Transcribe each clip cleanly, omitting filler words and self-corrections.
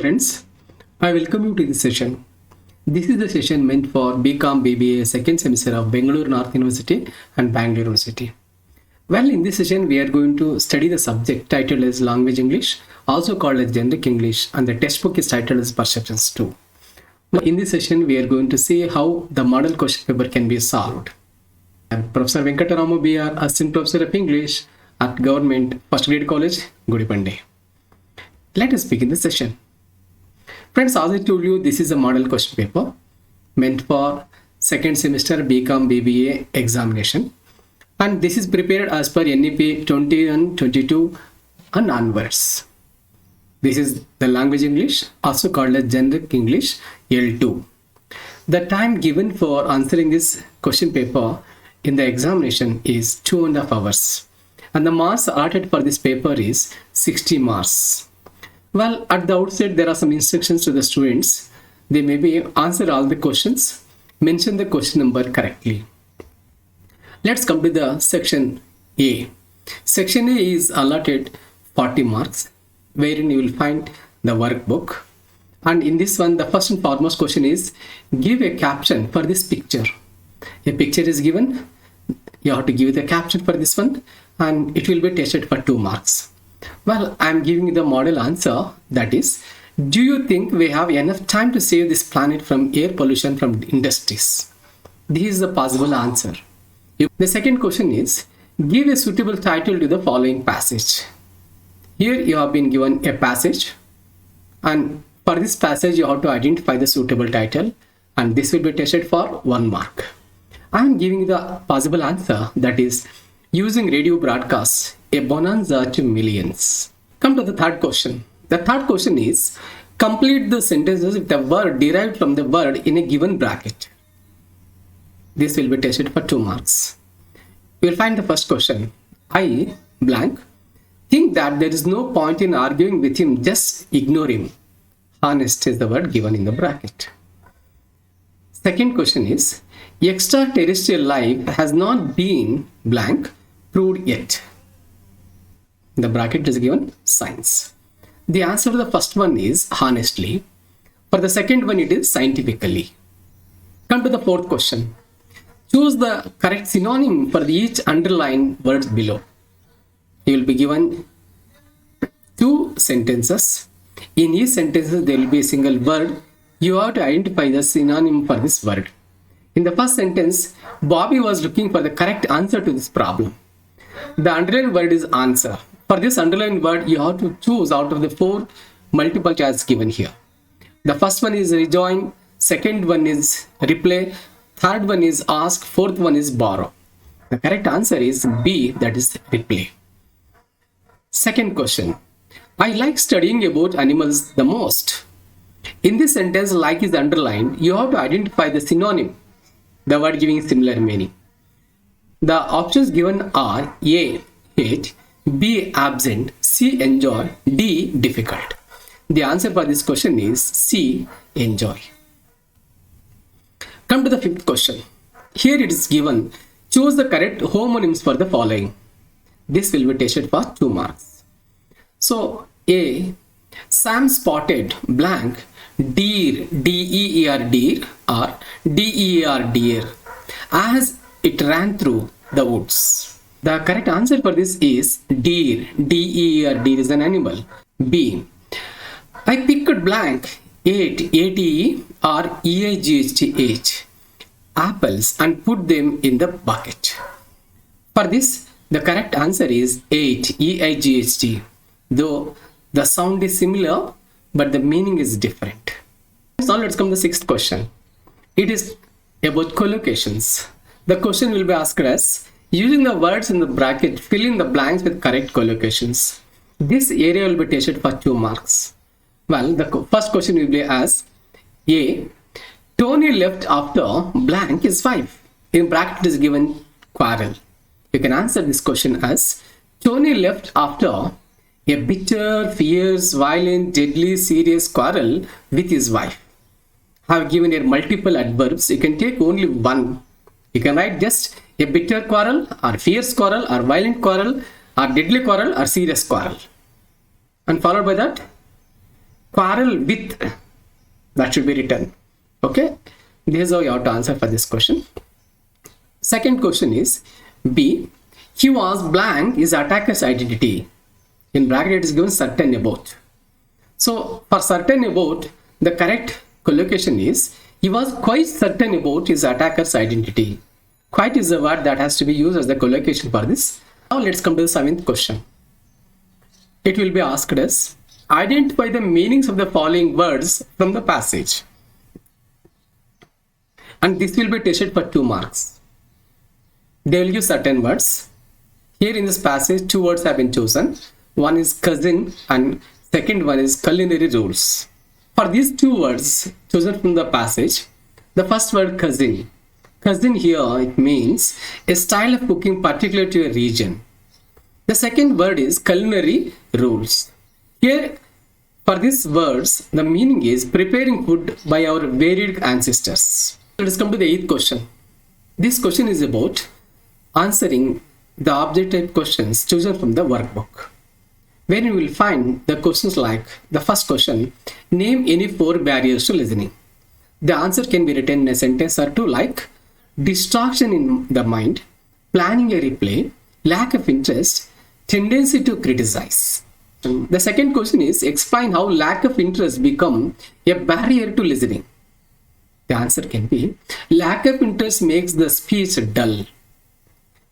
friends, I welcome you to this session. This is the session meant for Bcom BBA second semester of Bangalore North University and Bangalore University. Well, in this session we are going to study the subject titled as Language English, also called as Generic English, and the textbook is titled as Perceptions 2. In this session we are going to see how the model question paper can be solved. I'm Professor Venkatarama B.R., Assistant Professor of English at Government First Grade College, Gudipande. Let us begin the session. Friends, as I told you, this is a model question paper meant for second semester Bcom BBA examination, and this is prepared as per NEP 21-22 and onwards. This is the language English, also called as Generic English L2. The time given for answering this question paper in the examination is 2.5 hours, and the marks allotted for this paper is 60 marks. Well, at the outset, there are some instructions to the students. They may be answer all the questions, mention the question number correctly. Let's come to the section A. Section A is allotted 40 marks, wherein you will find the workbook. And in this one, the first and foremost question is, give a caption for this picture. A picture is given, you have to give the caption for this one, and it will be tested for 2 marks. Well, I am giving the model answer, that is, do you think we have enough time to save this planet from air pollution from industries? This is the possible answer. The second question is, give a suitable title to the following passage. Here you have been given a passage, and for this passage you have to identify the suitable title, and this will be tested for 1 mark. I am giving the possible answer, that is, using radio broadcasts, a bonanza to millions. Come to the third question. The third question is, complete the sentences with a word derived from the word in a given bracket. This will be tested for 2 marks. You will find the first question. I, blank, think that there is no point in arguing with him, just ignore him. Honest is the word given in the bracket. Second question is, extraterrestrial life has not been, blank, proved yet. The bracket is given science. The answer to the first one is honestly. For the second one, it is scientifically. Come to the fourth question. Choose the correct synonym for each underlined words below. You will be given 2 sentences. In each sentence, there will be a single word. You have to identify the synonym for this word. In the first sentence, Bobby was looking for the correct answer to this problem. The underlined word is answer. For this underlined word, you have to choose out of the 4 multiple choices given here. The first one is rejoin, second one is replay, third one is ask, fourth one is borrow. The correct answer is B, that is replay. Second question. I like studying about animals the most. In this sentence, like is underlined, you have to identify the synonym, the word giving similar meaning. The options given are A, hate, B, absent, C, enjoy, D, difficult. The answer for this question is C, enjoy. Come to the fifth question. Here it is given, choose the correct homonyms for the following. This will be tested for 2 marks. So, A, Sam spotted, blank, deer, D-E-E-R, deer, or D-E-E-R, deer, as it ran through the woods. The correct answer for this is deer, D-E-E-R, deer is an animal. B, I picked blank, ate, A-T-E, or E-I-G-H-T-H, apples and put them in the bucket. For this, the correct answer is ate, E-I-G-H-T, though the sound is similar, but the meaning is different. Now let's come to the 6th question. It is about collocations. The question will be asked as, using the words in the bracket, fill in the blanks with correct collocations. This area will be tested for 2 marks. Well, the first question will be as, A, Tony left after blank is 5. In bracket is given quarrel. You can answer this question as, Tony left after a bitter, fierce, violent, deadly, serious quarrel with his wife. I have given here multiple adverbs. You can take only one. You can write just a bitter quarrel, or fierce quarrel, or violent quarrel, or deadly quarrel, or serious quarrel. And followed by that, quarrel with, that should be written. Okay, this is how you have to answer for this question. Second question is B. He was blank is attacker's identity. In bracket it is given certain about. So for certain about, the correct collocation is he was quite certain about his attacker's identity. Quite is the word that has to be used as the collocation for this. Now let's come to the seventh question. It will be asked as identify the meanings of the following words from the passage. And this will be tested for 2 marks. They will give certain words. Here in this passage, 2 words have been chosen. One is cousin and second one is culinary rules. For these 2 words chosen from the passage, the first word cousin. Cousin here, it means a style of cooking particular to a region. The second word is culinary rules. Here, for these words, the meaning is preparing food by our varied ancestors. Let us come to the 8th question. This question is about answering the object type questions chosen from the workbook, where you will find the questions like the first question, name any 4 barriers to listening. The answer can be written in a sentence or 2 like distraction in the mind, planning a replay, lack of interest, tendency to criticize. The second question is explain how lack of interest become a barrier to listening. The answer can be lack of interest makes the speech dull.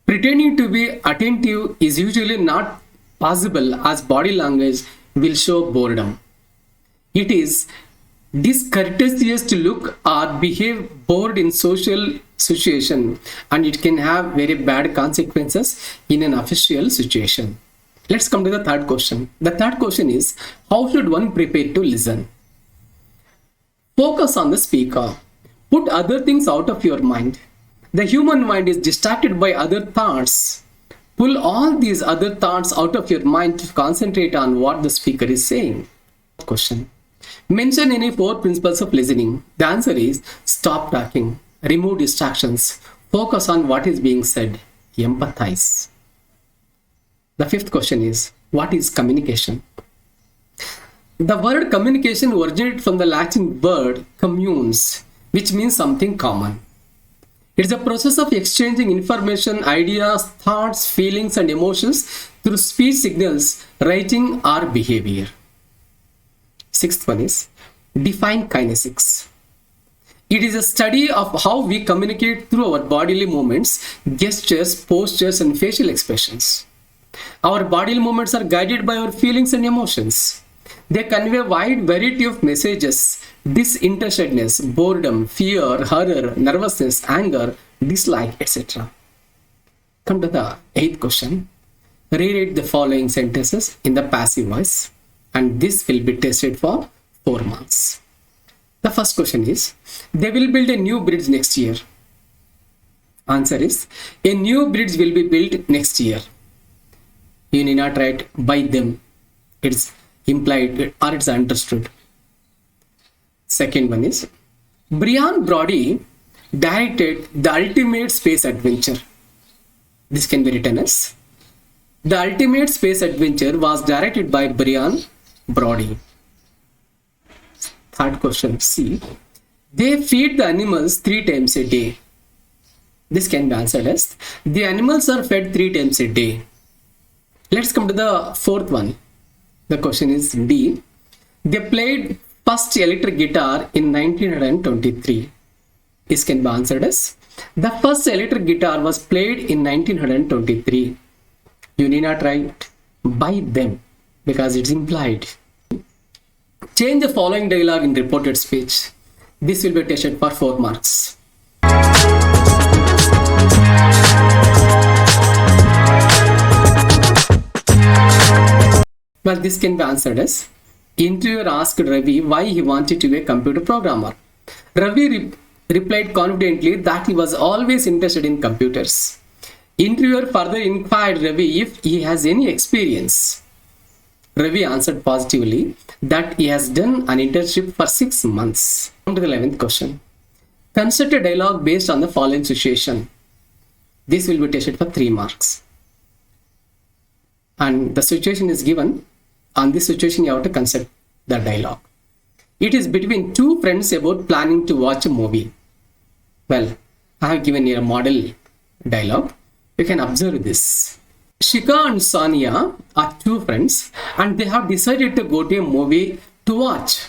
Pretending to be attentive is usually not possible as body language will show boredom. It is discourteous to look or behave bored in social situation, and it can have very bad consequences in an official situation. Let's come to the third question. The third question is how should one prepare to listen? Focus on the speaker. Put other things out of your mind. The human mind is distracted by other thoughts. Pull all these other thoughts out of your mind to concentrate on what the speaker is saying. Question. Mention any 4 principles of listening. The answer is stop talking, remove distractions, focus on what is being said, empathize. The 5th question is what is communication? The word communication originated from the Latin word communes, which means something common. It's a process of exchanging information, ideas, thoughts, feelings, and emotions through speech signals, writing, or behavior. 6th one is define kinesics. It is a study of how we communicate through our bodily movements, gestures, postures, and facial expressions. Our bodily movements are guided by our feelings and emotions. They convey a wide variety of messages: disinterestedness, boredom, fear, horror, nervousness, anger, dislike, etc. Come to the 8th question. Rewrite the following sentences in the passive voice, and this will be tested for 4 marks. The first question is, they will build a new bridge next year. Answer is, a new bridge will be built next year. You need not write by them. It's implied or it's understood. Second one is, Brian Brody directed The Ultimate Space Adventure. This can be written as, The Ultimate Space Adventure was directed by Brian Brody. Third question, C. They feed the animals 3 times a day. This can be answered as, the animals are fed 3 times a day. Let's come to the 4th one. The question is D. They played first electric guitar in 1923. This can be answered as, the first electric guitar was played in 1923. You need not write by them because it's implied. Change the following dialogue in reported speech. This will be tested for 4 marks. Well, this can be answered as, interviewer asked Ravi why he wanted to be a computer programmer. Ravi replied confidently that he was always interested in computers. Interviewer further inquired Ravi if he has any experience. Ravi answered positively that he has done an internship for 6 months. Come to the 11th question. Construct a dialogue based on the following situation. This will be tested for 3 marks. And the situation is given. On this situation, you have to construct the dialogue. It is between two friends about planning to watch a movie. Well, I have given here a model dialogue. You can observe this. Shika and Sania are two friends and they have decided to go to a movie to watch.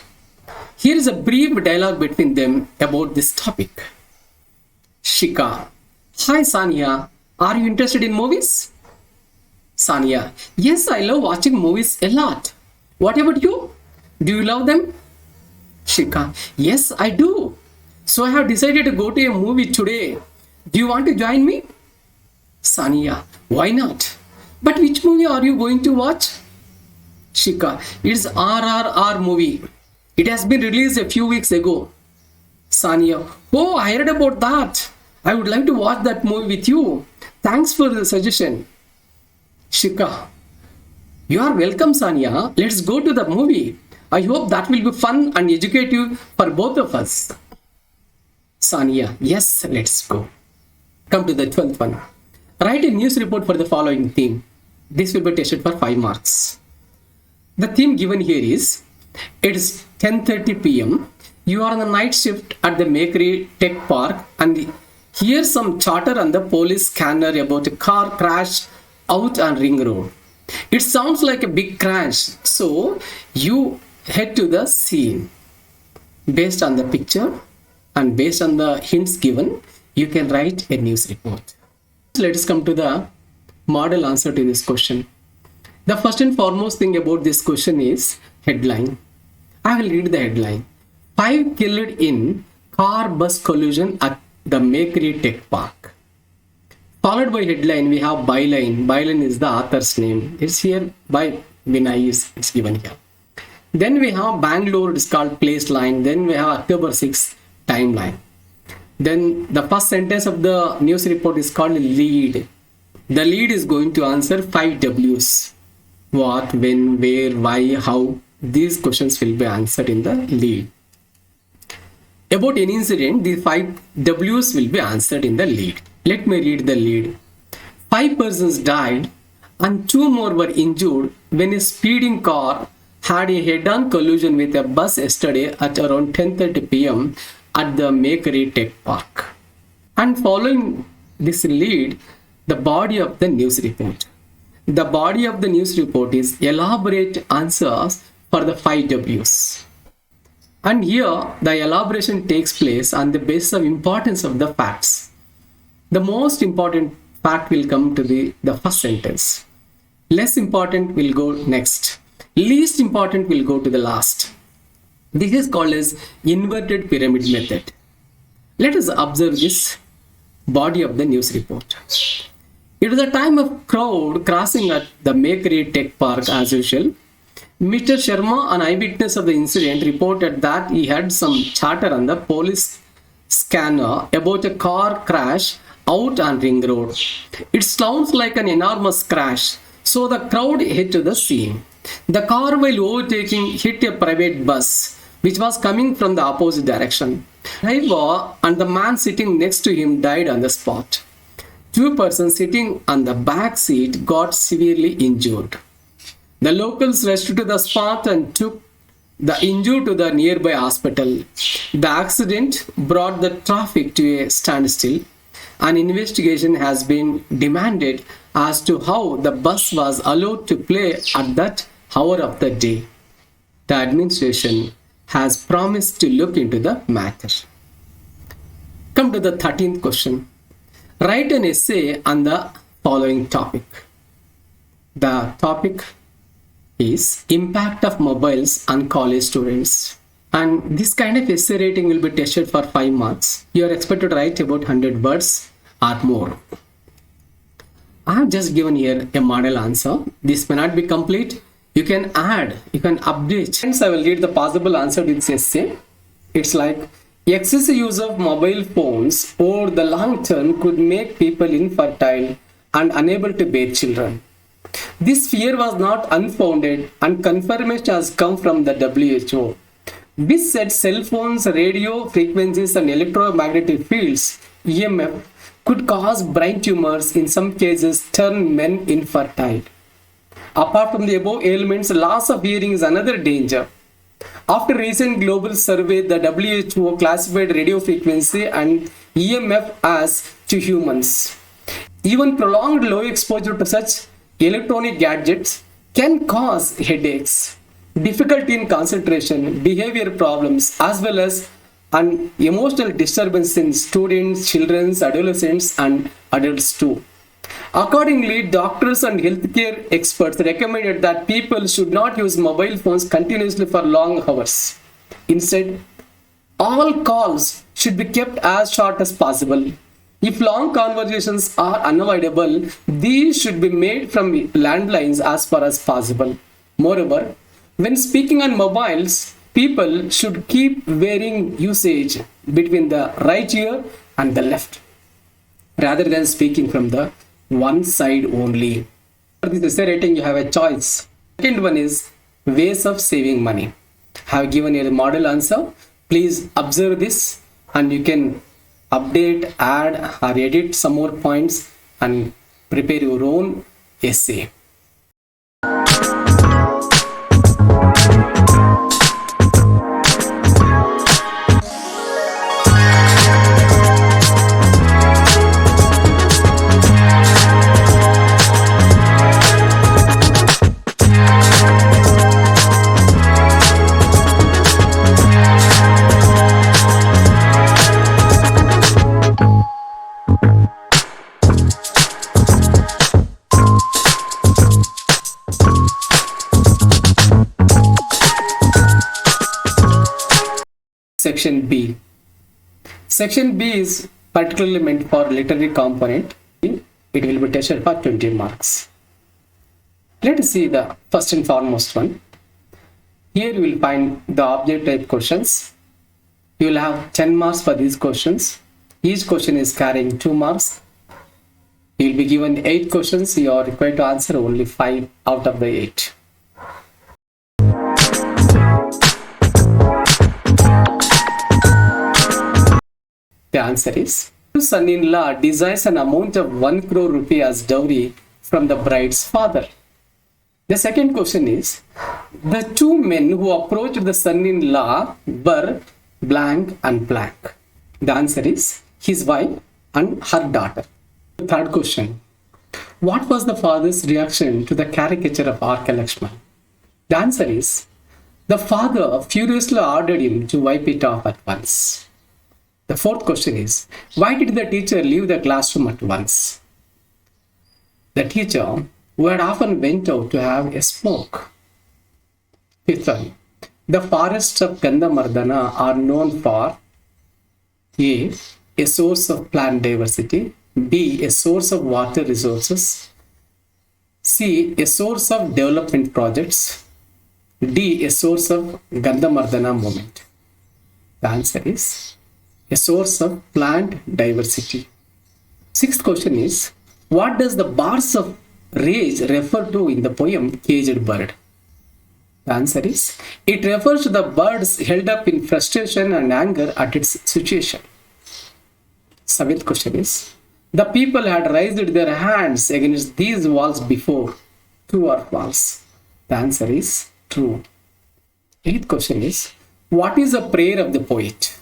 Here is a brief dialogue between them about this topic. Shika: Hi Sania, are you interested in movies? Sania: Yes, I love watching movies a lot. What about you? Do you love them? Shika: Yes, I do. So I have decided to go to a movie today. Do you want to join me? Sania: Why not? But which movie are you going to watch? Shika: It's RRR movie. It has been released a few weeks ago. Sania: Oh, I heard about that. I would like to watch that movie with you. Thanks for the suggestion. Shika: You are welcome, Sania. Let's go to the movie. I hope that will be fun and educative for both of us. Sania: Yes, let's go. Come to the 12th one. Write a news report for the following theme. This will be tested for 5 marks. The theme given here is, it is 10:30 p.m. You are on the night shift at the Makery Tech Park and here's some chatter on the police scanner about a car crash out on Ring Road. It sounds like a big crash, so you head to the scene. Based on the picture and based on the hints given, you can write a news report. Let us come to the model answer to this question. The first and foremost thing about this question is headline. I will read the headline. 5 killed in car bus collision at the Makery Tech Park. Followed by headline, we have byline. Byline is the author's name. It's here by Vinay, it's given here. Then we have Bangalore, it's called place line. Then we have October 6th timeline. Then the first sentence of the news report is called lead. The lead is going to answer 5 W's. What, when, where, why, how. These questions will be answered in the lead. About any incident, the 5 W's will be answered in the lead. Let me read the lead. 5 persons died and 2 more were injured when a speeding car had a head-on collision with a bus yesterday at around 10:30 p.m. at the Makery Tech Park. And following this lead, the body of the news report. The body of the news report is elaborate answers for the 5 W's. And here the elaboration takes place on the basis of importance of the facts. The most important fact will come to the first sentence. Less important will go next. Least important will go to the last. This is called as inverted pyramid method. Let us observe this body of the news report. It was a time of crowd crossing at the Makery Tech Park as usual. Mr. Sharma, an eyewitness of the incident, reported that he had some chatter on the police scanner about a car crash out on Ring Road. It sounds like an enormous crash, so the crowd hit to the scene. The car, while overtaking, hit a private bus which was coming from the opposite direction. Driver and the man sitting next to him died on the spot. 2 persons sitting on the back seat got severely injured. The locals rushed to the spot and took the injured to the nearby hospital. The accident brought the traffic to a standstill. An investigation has been demanded as to how the bus was allowed to play at that hour of the day. The administration has promised to look into the matter. Come to the 13th question. Write an essay on the following topic. The topic is impact of mobiles on college students. And this kind of essay rating will be tested for 5 marks. You are expected to write about 100 words or more. I have just given here a model answer. This may not be complete. You can add, you can update. Hence, I will read the possible answer to this essay. It's like, excessive use of mobile phones over the long term could make people infertile and unable to bear children. This fear was not unfounded and confirmation has come from the WHO, which said cell phones, radio frequencies and electromagnetic fields, EMF, could cause brain tumors, in some cases turn men infertile. Apart from the above ailments, loss of hearing is another danger. After recent global survey, the WHO classified radio frequency and EMF as to humans. Even prolonged low exposure to such electronic gadgets can cause headaches, difficulty in concentration, behavior problems, as well as an emotional disturbance in students, children, adolescents, and adults too. Accordingly, doctors and healthcare experts recommended that people should not use mobile phones continuously for long hours. Instead, all calls should be kept as short as possible. If long conversations are unavoidable, these should be made from landlines as far as possible. Moreover, when speaking on mobiles, people should keep varying usage between the right ear and the left, rather than speaking from the one side only. For this essay writing, you have a choice. Second one is ways of saving money. I have given you the model answer. Please observe this and you can update, add or edit some more points and prepare your own essay. Section B. Section B is particularly meant for literary component. It will be tested for 20 marks. Let us see the first and foremost one. Here you will find the object type questions. You will have 10 marks for these questions. Each question is carrying 2 marks. You will be given 8 questions. You are required to answer only 5 out of the 8. The answer is, son-in-law desires an amount of 1 crore rupee as dowry from the bride's father. The second question is, the two men who approached the son-in-law were blank and blank. The answer is his wife and her daughter. The third question, what was the father's reaction to the caricature of R.K. Lakshman? The answer is, the father furiously ordered him to wipe it off at once. The fourth question is, why did the teacher leave the classroom at once? The teacher, who had often went out to have a smoke. Fifth one, the forests of Gandhamardana are known for A source of plant diversity, B, a source of water resources, C, a source of development projects, D, a source of Gandhamardana movement. The answer is a source of plant diversity. Sixth question is, what does the bars of rage refer to in the poem Caged Bird? The answer is, it refers to the birds held up in frustration and anger at its situation. Seventh question is, the people had raised their hands against these walls before. True or false? The answer is true. Eighth question is, what is the prayer of the poet?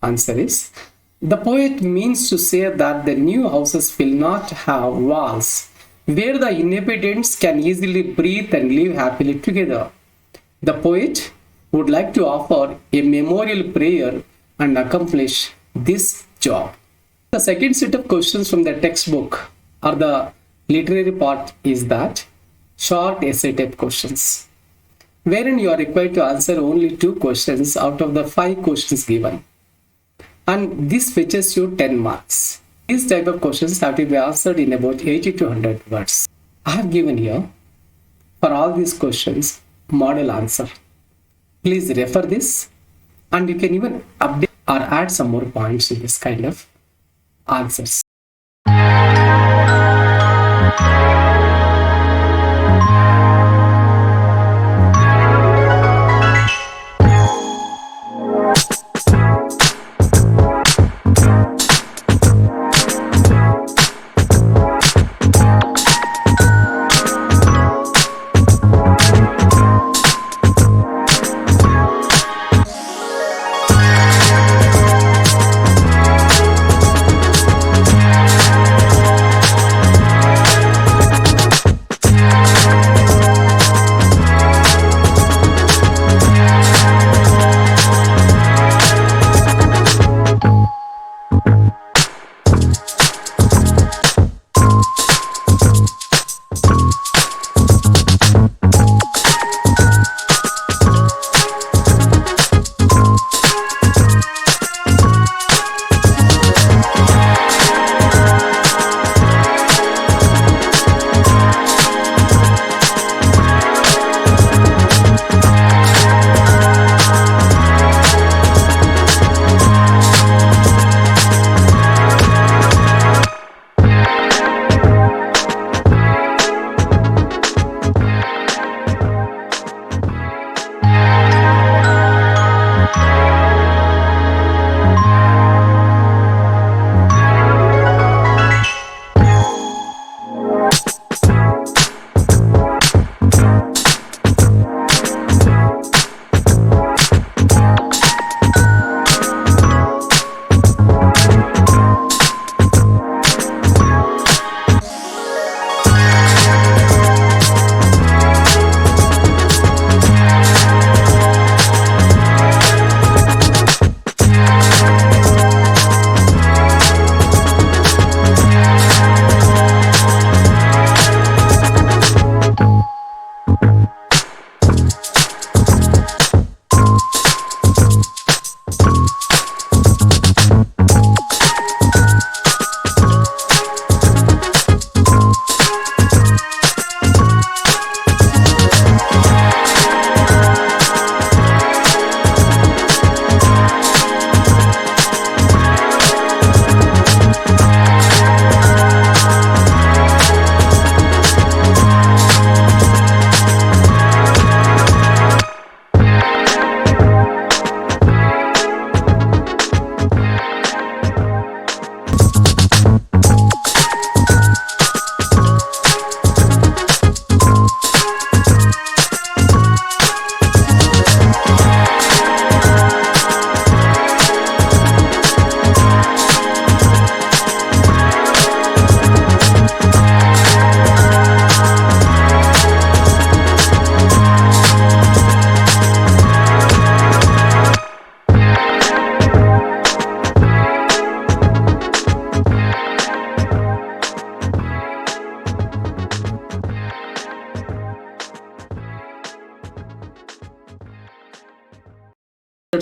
Answer is, the poet means to say that the new houses will not have walls, where the inhabitants can easily breathe and live happily together. The poet would like to offer a memorial prayer and accomplish this job. The second set of questions from the textbook or the literary part is that short essay type questions, wherein you are required to answer only 2 questions out of the 5 questions given. And this fetches you 10 marks. These type of questions have to be answered in about 80 to 100 words. I have given here, for all these questions, model answer. Please refer this and you can even update or add some more points to this kind of answers.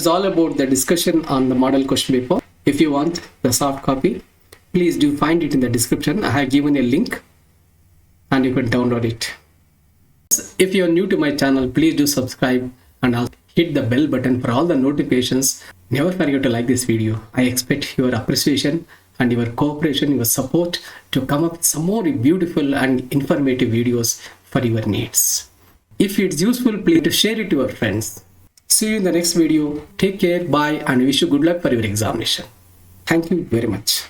is all about the discussion on the model question paper. If you want the soft copy, please do find it in the description. I have given a link and you can download it. If you are new to my channel, please do subscribe and also hit the bell button for all the notifications. Never forget to like this video. I expect your appreciation and your cooperation, your support to come up with some more beautiful and informative videos for your needs. If it's useful, please share it to your friends. See you in the next video. Take care, bye, and wish you good luck for your examination. Thank you very much.